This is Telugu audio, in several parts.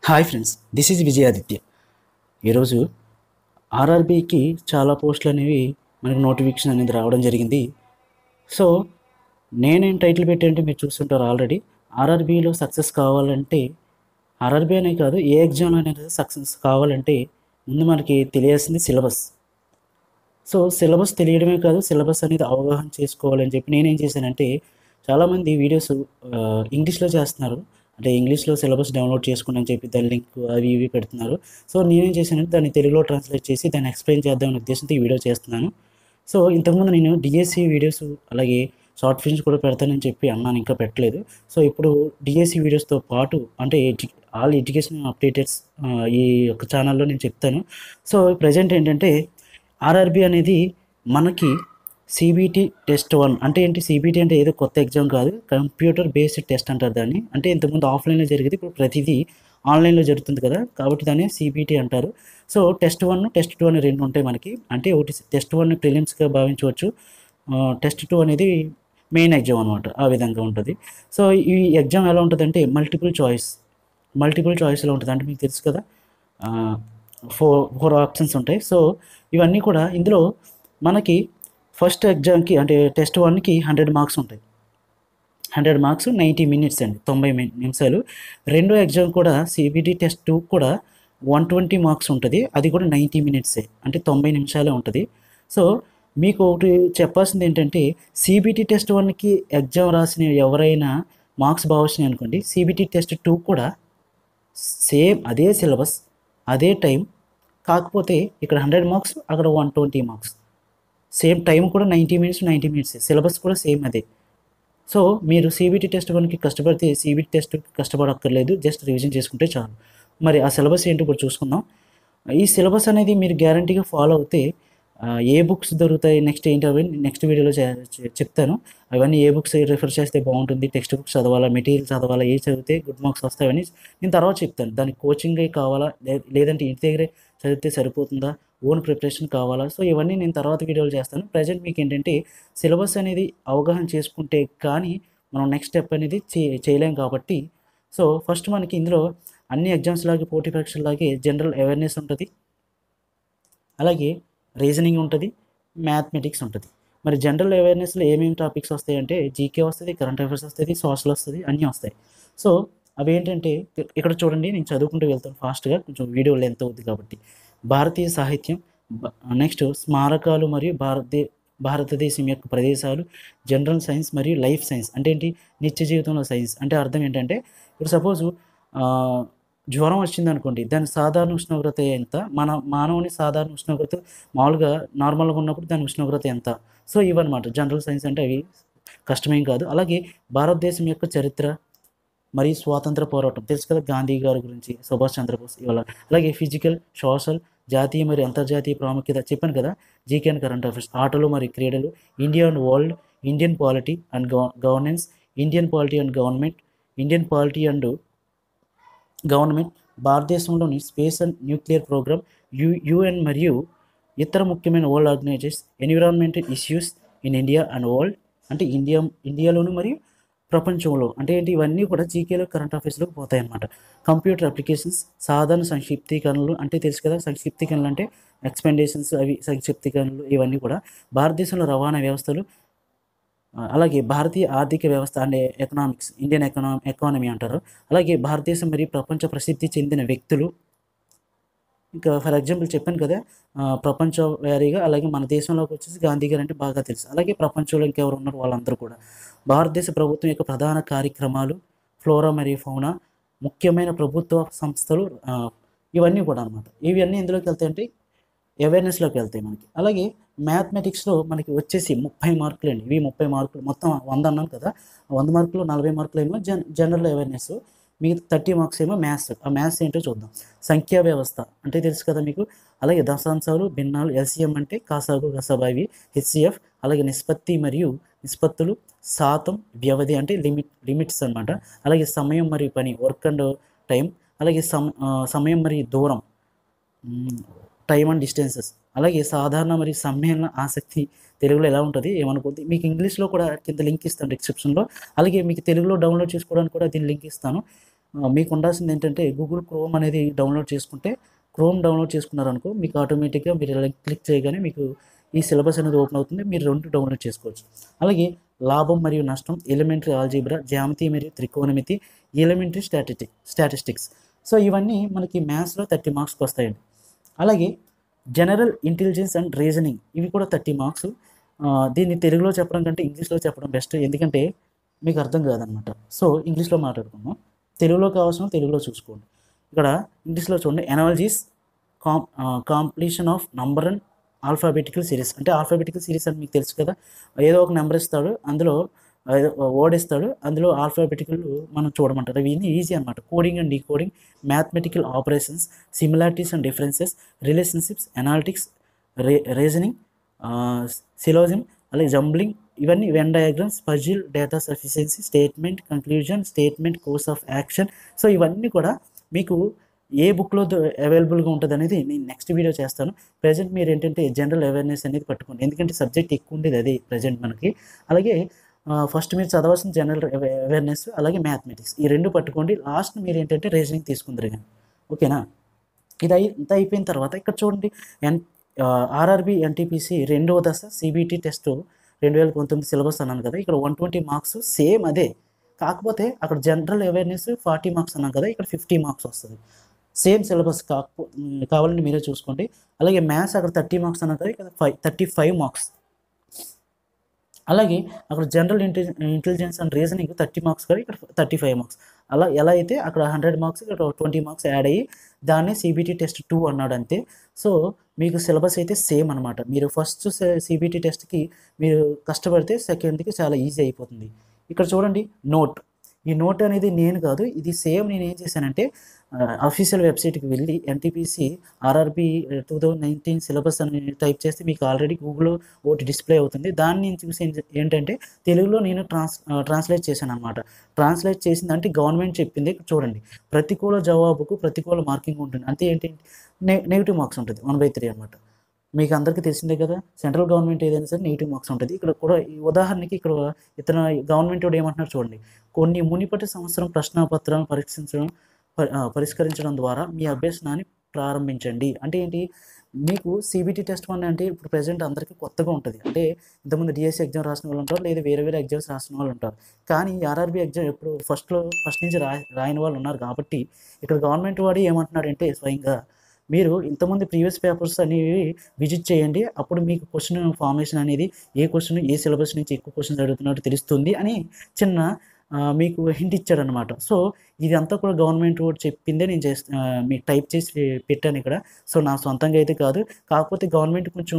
Hi friends, this is Vijayaditya. ఈరోజు ఆర్ఆర్బీకి చాలా పోస్టులు అనేవి మనకు నోటిఫికేషన్ అనేది రావడం జరిగింది. సో నేనేం టైటిల్ పెట్టానంటే మీరు చూస్తుంటారు ఆల్రెడీ. ఆర్ఆర్బీలో సక్సెస్ కావాలంటే, ఆర్ఆర్బీ అనే కాదు ఏ ఎగ్జామ్ అనేది సక్సెస్ కావాలంటే ముందు మనకి తెలియాల్సింది సిలబస్. సో సిలబస్ తెలియడమే కాదు, సిలబస్ అనేది అవగాహన చేసుకోవాలని చెప్పి నేనేం చేశానంటే, చాలామంది వీడియోస్ ఇంగ్లీష్లో చేస్తున్నారు. అంటే ఇంగ్లీష్లో సిలబస్ డౌన్లోడ్ చేసుకోండి అని చెప్పి దాని లింక్ అవి ఇవి పెడుతున్నారు. సో నేనేం చేశానంటే దాన్ని తెలుగులో ట్రాన్స్లేట్ చేసి దాన్ని ఎక్స్ప్లెయిన్ చేద్దామనే ఉద్దేశంతో ఈ వీడియో చేస్తున్నాను. సో ఇంతకుముందు నేను డిఎస్సి వీడియోస్ అలాగే షార్ట్ ఫిల్మ్స్ కూడా పెడతానని చెప్పి అన్నాను, ఇంకా పెట్టలేదు. సో ఇప్పుడు డిఎస్సి వీడియోస్తో పాటు అంటే ఆల్ ఎడ్యుకేషన్ అప్డేటెడ్స్ ఈ యొక్క ఛానల్లో నేను చెప్తాను. సో ప్రజెంట్ ఏంటంటే ఆర్ఆర్బీ అనేది మనకి సిబిటి టెస్ట్ 1 అంటే ఏంటి? సిబిటి అంటే ఏదో కొత్త ఎగ్జామ్ కాదు, కంప్యూటర్ బేస్డ్ టెస్ట్ అంటారు దాన్ని. అంటే ఇంతకుముందు ఆఫ్లైన్లో జరిగేది, ఇప్పుడు ప్రతిదీ ఆన్లైన్లో జరుగుతుంది కదా, కాబట్టి దాన్ని సిబిటి అంటారు. సో టెస్ట్ 1, టెస్ట్ 2 అని రెండు ఉంటాయి మనకి. అంటే ఒకటి టెస్ట్ 1 ప్రిలిమ్స్గా భావించవచ్చు, టెస్ట్ 2 అనేది మెయిన్ ఎగ్జామ్ అనమాట. ఆ విధంగా ఉంటుంది. సో ఈ ఎగ్జామ్ ఎలా ఉంటుందంటే మల్టిపుల్ చాయిస్లో ఉంటుంది. అంటే మీకు తెలుసు కదా, ఫోర్ ఆప్షన్స్ ఉంటాయి. సో ఇవన్నీ కూడా ఇందులో మనకి ఫస్ట్ ఎగ్జామ్కి అంటే టెస్ట్ 1కి 100 మార్క్స్ ఉంటాయి. 100 మార్క్స్ 90 మినిట్స్ అండి, 90 నిమిషాలు. రెండో ఎగ్జామ్ కూడా సిబిటి టెస్ట్ 2 కూడా 120 మార్క్స్ ఉంటుంది. అది కూడా 90 మినిట్సే, అంటే 90 నిమిషాలే ఉంటుంది. సో మీకు ఒకటి చెప్పాల్సింది ఏంటంటే, సిబిటి టెస్ట్ 1కి ఎగ్జామ్ రాసిన ఎవరైనా మార్క్స్ బాగా వచ్చినాయి అనుకోండి, సిబిటి టెస్ట్ 2 కూడా సేమ్ అదే సిలబస్, అదే టైం, కాకపోతే ఇక్కడ 100 మార్క్స్, అక్కడ 120 మార్క్స్. సేమ్ టైం కూడా 90 మినిట్స్, సిలబస్ కూడా సేమ్ అదే. సో మీరు సిబిటి టెస్ట్ 1కి కష్టపడితే సిబిటి టెస్ట్ కష్టపడక్కర్లేదు, జస్ట్ రివిజన్ చేసుకుంటే చాలు. మరి ఆ సిలబస్ ఏంటో ఇప్పుడు చూసుకుందాం. ఈ సిలబస్ అనేది మీరు గ్యారంటీగా ఫాలో అవుతే ఏ బుక్స్ దొరుకుతాయి, నెక్స్ట్ ఏంటి, అవి నెక్స్ట్ వీడియోలో చెప్తాను. అవన్నీ ఏ బుక్స్ రిఫర్ చేస్తే బాగుంటుంది, టెక్స్ట్ బుక్స్ చదవాలా, మెటీరియల్ చదవాలా, ఏ చదివితే గుడ్ మార్క్స్ వస్తాయని నేను తర్వాత చెప్తాను. దానికి కోచింగే కావాలా, లేదంటే ఇంటి దగ్గరే చదివితే సరిపోతుందా, ఓన్ ప్రిపరేషన్ కావాలా, సో ఇవన్నీ నేను తర్వాత వీడియోలు చేస్తాను. ప్రజెంట్ మీకు ఏంటంటే సిలబస్ అనేది అవగాహన చేసుకుంటే కానీ మనం నెక్స్ట్ స్టెప్ అనేది చేయలేం కాబట్టి, సో ఫస్ట్ మనకి ఇందులో అన్ని ఎగ్జామ్స్ లాగే, పోటీ పరీక్షల్లాగే జనరల్ అవేర్నెస్ ఉంటుంది, అలాగే రీజనింగ్ ఉంటుంది, మ్యాథమెటిక్స్ ఉంటుంది. మరి జనరల్ అవేర్నెస్లో ఏమేమి టాపిక్స్ వస్తాయంటే జీకే వస్తుంది, కరెంట్ అఫైర్స్ వస్తుంది, సోషల్ వస్తుంది, అన్నీ వస్తాయి. సో అవి ఏంటంటే ఇక్కడ చూడండి, నేను చదువుకుంటూ వెళ్తాను ఫాస్ట్గా, కొంచెం వీడియో లెంత్ అవుతుంది కాబట్టి. భారతీయ సాహిత్యం, నెక్స్ట్ స్మారకాలు మరియు భారతదేశం యొక్క ప్రదేశాలు, జనరల్ సైన్స్ మరియు లైఫ్ సైన్స్. అంటే ఏంటి? నిత్య జీవితంలో సైన్స్. అంటే అర్థం ఏంటంటే, ఇప్పుడు సపోజు జ్వరం వచ్చిందనుకోండి, దాని సాధారణ ఉష్ణోగ్రత ఎంత, మానవుని సాధారణ ఉష్ణోగ్రత మామూలుగా నార్మల్గా ఉన్నప్పుడు దాని ఉష్ణోగ్రత ఎంత. సో ఇవన్నమాట జనరల్ సైన్స్ అంటే, అవి కష్టమేం కాదు. అలాగే భారతదేశం యొక్క చరిత్ర మరియు స్వాతంత్ర పోరాటం తెలుసు కదా, గాంధీ గారి గురించి, సుభాష్ చంద్రబోస్ ఇవాళ. అలాగే ఫిజికల్, సోషల్, జాతీయ మరియు అంతర్జాతీయ ప్రాముఖ్యత చెప్పాను కదా, జీకే అండ్ కరెంట్ అఫైర్స్, ఆటలు మరియు క్రీడలు, India and world, Indian polity and governance, Indian polity and government, Indian polity and government, భారతదేశంలోని space and nuclear programme, UN మరియు ఇతర ముఖ్యమైన world organisations, environmental issues in India and world. అంటే ఇండియాలోను మరియు ప్రపంచంలో. అంటే ఏంటి? ఇవన్నీ కూడా జీకేలో కరెంట్ అఫైర్స్లోకి పోతాయి అన్నమాట. కంప్యూటర్ అప్లికేషన్స్, సాధారణ సంక్షిప్తీకరణలు, అంటే తెలుసు కదా సంక్షిప్తీకరణలు అంటే ఎక్స్పెండేషన్స్, అవి సంక్షిప్తీకరణలు, ఇవన్నీ కూడా. భారతదేశంలో రవాణా వ్యవస్థలు, అలాగే భారతీయ ఆర్థిక వ్యవస్థ అంటే ఎకనామిక్స్, ఇండియన్ ఎకానమీ అంటారు. అలాగే భారతదేశం మరియు ప్రపంచ ప్రసిద్ధి చెందిన వ్యక్తులు. ఇంకా ఫర్ ఎగ్జాంపుల్ చెప్పాను కదా, ప్రపంచ వ్యారీగా. అలాగే మన దేశంలోకి వచ్చేసి గాంధీ గారు అంటే బాగా తెలుసు. అలాగే ప్రపంచంలో ఇంకెవరు ఉన్నారు వాళ్ళందరూ కూడా. భారతదేశ ప్రభుత్వం యొక్క ప్రధాన కార్యక్రమాలు, ఫ్లోరా మరియు ఫౌనా, ముఖ్యమైన ప్రభుత్వ సంస్థలు, ఇవన్నీ కూడా అనమాట. ఇవన్నీ ఎందులోకి వెళ్తాయంటే అవేర్నెస్లోకి వెళ్తాయి మనకి. అలాగే మ్యాథమెటిక్స్లో మనకి వచ్చేసి 30 మార్కులు అండి. ఇవి 30 మార్కులు, మొత్తం 100 అన్నాను కదా, 100 మార్కులు 40 మార్కులు ఏమో జనరల్ అవేర్నెస్, మిగతా 30 మార్క్స్ ఏమో మ్యాథ్స్. ఆ మ్యాథ్స్ ఏంటో చూద్దాం. సంఖ్యా వ్యవస్థ అంటే తెలుసు కదా మీకు. అలాగే దశాంశాలు, భిన్నాలు, ఎల్సిఎం అంటే కాసాగు గసాబా, ఇవి హెచ్సిఎఫ్. అలాగే నిష్పత్తి మరియు నిష్పత్తులు, శాతం, వ్యవధి అంటే లిమిట్స్ అనమాట. అలాగే సమయం మరియు పని, వర్క్ అండ్ టైం. అలాగే సమయం మరియు దూరం, టైమ్ అండ్ డిస్టెన్సెస్. అలాగే సాధారణ మరియు సమ్మేళన ఆసక్తి తెలుగులో ఎలా ఉంటుంది ఏమనుకోద్ది. మీకు ఇంగ్లీష్లో కూడా కింద లింక్ ఇస్తాను డిస్క్రిప్షన్లో. అలాగే మీకు తెలుగులో డౌన్లోడ్ చేసుకోవడానికి కూడా దీని లింక్ ఇస్తాను. మీకు ఉండాల్సింది ఏంటంటే గూగుల్ క్రోమ్ అనేది డౌన్లోడ్ చేసుకుంటే, క్రోమ్ డౌన్లోడ్ చేసుకున్నారనుకో మీకు ఆటోమేటిక్గా మీరు ఇలా క్లిక్ చేయగానే మీకు ఈ సిలబస్ అనేది ఓపెన్ అవుతుంది. మీరు 2 డౌన్లోడ్ చేసుకోవచ్చు. అలాగే లాభం మరియు నష్టం, ఎలిమెంటరీ ఆల్జీబ్రా, జ్యామితి మరియు త్రికోణమితి, ఎలిమెంటరీ స్టాటిస్టిక్స్. సో ఇవన్నీ మనకి మ్యాథ్స్లో 30 మార్క్స్కి వస్తాయండి. అలాగే జనరల్ ఇంటెలిజెన్స్ అండ్ రీజనింగ్, ఇవి కూడా 30 మార్క్స్. దీన్ని తెలుగులో చెప్పడం కంటే ఇంగ్లీష్లో చెప్పడం బెస్ట్, ఎందుకంటే మీకు అర్థం కాదనమాట. సో ఇంగ్లీష్లో మాట్లాడుకుందాం. తెలుగులో కావాల్సిన తెలుగులో చూసుకోండి. ఇక్కడ ఇంగ్లీష్లో చూడండి. Analogies, కాంప్లీషన్ of number and alphabetical series. అంటే ఆల్ఫాబెటికల్ సిరీస్ అని మీకు తెలుసు కదా, ఏదో ఒక నెంబర్ ఇస్తాడు, అందులో ఏదో వర్డ్ ఇస్తాడు, అందులో ఆల్ఫాబెటికల్ మనం చూడమంటారు. అవి ఈజీ అనమాట. Coding and decoding, mathematical operations, similarities and differences, relationships, analytics, reasoning, syllogism, అలాగే జంబ్లింగ్, ఇవన్నీ Venn diagrams, puzzle, data sufficiency, statement, conclusion, statement, course of action. So ఇవన్నీ కూడా మీకు ఏ బుక్లో అవైలబుల్గా ఉంటుంది అనేది నేను నెక్స్ట్ వీడియో చేస్తాను. ప్రజెంట్ మీరు ఏంటంటే జనరల్ అవేర్నెస్ అనేది పట్టుకోండి, ఎందుకంటే సబ్జెక్ట్ ఎక్కువ ఉండేది అదే ప్రజెంట్ మనకి. అలాగే ఫస్ట్ మీరు చదవాల్సిన జనరల్ అవేర్నెస్, అలాగే మ్యాథమెటిక్స్, ఈ 2 పట్టుకోండి. లాస్ట్ మీరు ఏంటంటే రీజనింగ్ తీసుకుందరు కానీ, ఓకేనా. ఇంత అయిపోయిన తర్వాత ఇక్కడ చూడండి, ఆర్ఆర్బి ఎన్టీపీసీ 2వ దశ సిబిటి టెస్ట్ 2019 సిలబస్ అన్నాను కదా, ఇక్కడ 120 మార్క్స్ సేమ్ అదే. కాకపోతే అక్కడ జనరల్ అవేర్నెస్ 40 మార్క్స్ అన్నాను కదా, ఇక్కడ 50 మార్క్స్ వస్తుంది. సేమ్ సిలబస్ కావాలంటే మీరే చూసుకోండి. అలాగే మ్యాథ్స్ అక్కడ 30 మార్క్స్ అన్నాను కదా, ఇక్కడ 35 మార్క్స్. అలాగే అక్కడ general intelligence and reasoning 30 marks కదా, ఇక్కడ 35 మార్క్స్. అలా ఎలా అయితే అక్కడ 100 మార్క్స్, ఇక్కడ 20 మార్క్స్ యాడ్ అయ్యి దాన్ని సిబిటి టెస్ట్ 2 అన్నాడు అంతే. సో మీకు సిలబస్ అయితే సేమ్ అనమాట. మీరు ఫస్ట్ సిబిటి టెస్ట్కి మీరు కష్టపడితే సెకండ్కి చాలా ఈజీ అయిపోతుంది. ఇక్కడ చూడండి నోట్. ఈ నోట్ అనేది నేను కాదు, ఇది సేమ్ నేను ఏం చేశానంటే అఫీషియల్ వెబ్సైట్కి వెళ్ళి ఎన్టీపీసీ ఆర్ఆర్బి 2019 సిలబస్ అని టైప్ చేస్తే మీకు ఆల్రెడీ గూగుల్లో ఒకటి డిస్ప్లే అవుతుంది. దాన్ని నేను చూసి ఏంటంటే తెలుగులో నేను ట్రాన్స్లేట్ చేశాను అనమాట. ట్రాన్స్లేట్ చేసింది అంటే గవర్నమెంట్ చెప్పింది. చూడండి, ప్రతికూల జవాబుకు ప్రతికూల మార్కింగ్ ఉంటుంది. అంటే ఏంటి, నెగిటివ్ మార్క్స్ ఉంటుంది 1/3 అనమాట. మీకు అందరికీ తెలిసిందే కదా, సెంట్రల్ గవర్నమెంట్ ఏదైనా సరే నెగిటివ్ మార్క్స్ ఉంటుంది. ఇక్కడ కూడా ఈ ఉదాహరణకి ఇక్కడ ఇతను గవర్నమెంట్ వాడు ఏమంటున్నారు చూడండి, కొన్ని మునిపటి సంవత్సరం ప్రశ్నాపత్రాలను పరిష్కరించడం ద్వారా మీ అభ్యసనాన్ని ప్రారంభించండి. అంటే ఏంటి, మీకు సిబిటి టెస్ట్ 1 అంటే ఇప్పుడు ప్రజెంట్ అందరికీ కొత్తగా ఉంటుంది. అంటే ఇంతకుముందు డిఎస్సి ఎగ్జామ్ రాసిన వాళ్ళు ఉంటారు, లేదా వేరే ఎగ్జామ్స్ రాసిన వాళ్ళు ఉంటారు. కానీ ఆర్ఆర్బి ఎగ్జామ్ ఎప్పుడు ఫస్ట్ నుంచి రాయని వాళ్ళు ఉన్నారు. కాబట్టి ఇక్కడ గవర్నమెంట్ వాడు ఏమంటున్నాడంటే స్వయంగా మీరు ఇంతకుముందు ప్రీవియస్ పేపర్స్ అనేవి విజిట్ చేయండి, అప్పుడు మీకు క్వశ్చన్ ఫార్మేషన్ అనేది ఏ క్వశ్చన్ ఏ సిలబస్ నుంచి ఎక్కువ క్వశ్చన్స్ అడుగుతున్నట్టు తెలుస్తుంది అని చిన్న మీకు హింట్ ఇచ్చాడనమాట. సో ఇదంతా కూడా గవర్నమెంట్ కూడా చెప్పిందే నేను మీకు టైప్ చేసి పెట్టాను ఇక్కడ. సో నా సొంతంగా అయితే కాదు, కాకపోతే గవర్నమెంట్ కొంచెం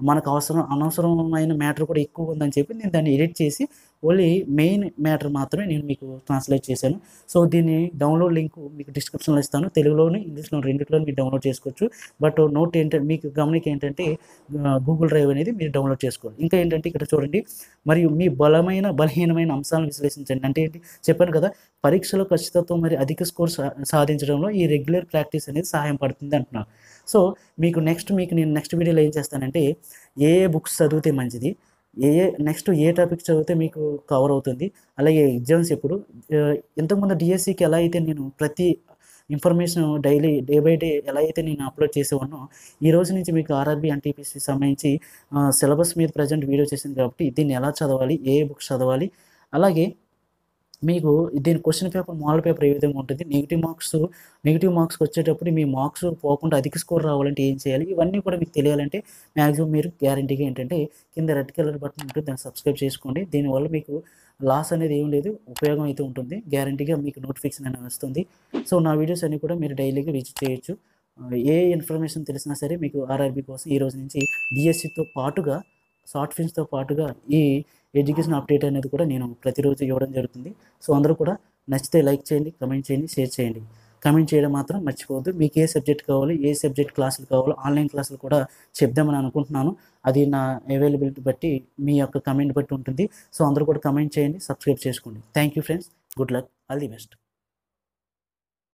మనకు అనవసరమైన మ్యాటర్ కూడా ఎక్కువ ఉందని చెప్పి నేను దాన్ని ఎడిట్ చేసి ఓన్లీ మెయిన్ మ్యాటర్ మాత్రమే నేను మీకు ట్రాన్స్లేట్ చేశాను. సో దీన్ని డౌన్లోడ్ లింక్ మీకు డిస్క్రిప్షన్లో ఇస్తాను. తెలుగులోని ఇంగ్లీష్లో రెండిట్లో మీరు డౌన్లోడ్ చేసుకోవచ్చు. బట్ నోట్ ఏంటంటే మీకు గమనిక ఏంటంటే గూగుల్ డ్రైవ్ అనేది మీరు డౌన్లోడ్ చేసుకోవాలి. ఇంకా ఏంటంటే ఇక్కడ చూడండి, మరియు మీ బలహీనమైన అంశాలను విశ్లేషించండి. అంటే ఏంటి చెప్పాను కదా, పరీక్షలో ఖచ్చితత్వం మరియు అధిక స్కోర్ సాధించడంలో ఈ రెగ్యులర్ ప్రాక్టీస్ అనేది సహాయం పడుతుంది అంటున్నాను. సో మీకు నేను నెక్స్ట్ వీడియోలో ఏం చేస్తానంటే ఏ బుక్స్ చదివితే మంచిది, నెక్స్ట్ ఏ టాపిక్ చదివితే మీకు కవర్ అవుతుంది, అలాగే ఎగ్జామ్స్ ఎప్పుడు. ఇంతకుముందు డిఎస్సికి ఎలా అయితే నేను ప్రతి ఇన్ఫర్మేషన్ డే బై డే ఎలా అయితే నేను అప్లోడ్ చేసేవాడినో, ఈ రోజు నుంచి మీకు ఆర్ఆర్బి ఎన్టీపీసీ సంబంధించి సిలబస్ మీద ప్రజెంట్ వీడియో చేసింది కాబట్టి దీన్ని ఎలా చదవాలి, ఏ బుక్స్ చదవాలి, అలాగే మీకు దీని క్వశ్చన్ పేపర్ మోడల్ పేపర్ ఏ విధంగా ఉంటుంది, నెగిటివ్ మార్క్స్కి వచ్చేటప్పుడు మీ మార్క్స్ పోకుండా అధిక స్కోర్ రావాలంటే ఏం చేయాలి, ఇవన్నీ కూడా మీకు తెలియాలంటే మ్యాక్సిమం మీరు గ్యారంటీగా ఏంటంటే కింద రెడ్ కలర్ బటన్ ఉంటుంది, దాన్ని సబ్స్క్రైబ్ చేసుకోండి. దీనివల్ల మీకు లాస్ అనేది ఏం లేదు, ఉపయోగం అయితే ఉంటుంది. గ్యారంటీగా మీకు నోటిఫికేషన్ అనేది వస్తుంది. సో నా వీడియోస్ అన్నీ కూడా మీరు డైలీగా విజిట్ చేయొచ్చు. ఏ ఇన్ఫర్మేషన్ తెలిసినా సరే మీకు ఆర్ఆర్బి కోసం ఈ రోజు నుంచి డిఎస్సితో పాటుగా షార్ట్ ఫిల్మ్స్తో పాటుగా ఈ ఎడ్యుకేషన్ అప్డేట్ అనేది కూడా నేను ప్రతిరోజు ఇవ్వడం జరుగుతుంది. సో అందరూ కూడా నచ్చితే లైక్ చేయండి, కమెంట్ చేయండి, షేర్ చేయండి. కమెంట్ చేయడం మాత్రం మర్చిపోవద్దు. మీకు ఏ సబ్జెక్ట్ కావాలి, ఏ సబ్జెక్ట్ క్లాసులు కావాలో ఆన్లైన్ క్లాసులు కూడా చెప్దామని అనుకుంటున్నాను. అది నా అవైలబిలిటీ బట్టి మీ యొక్క కమెంట్ బట్టి ఉంటుంది. సో అందరూ కూడా కమెంట్ చేయండి, సబ్స్క్రైబ్ చేసుకోండి. Thank you friends, good luck, all the best.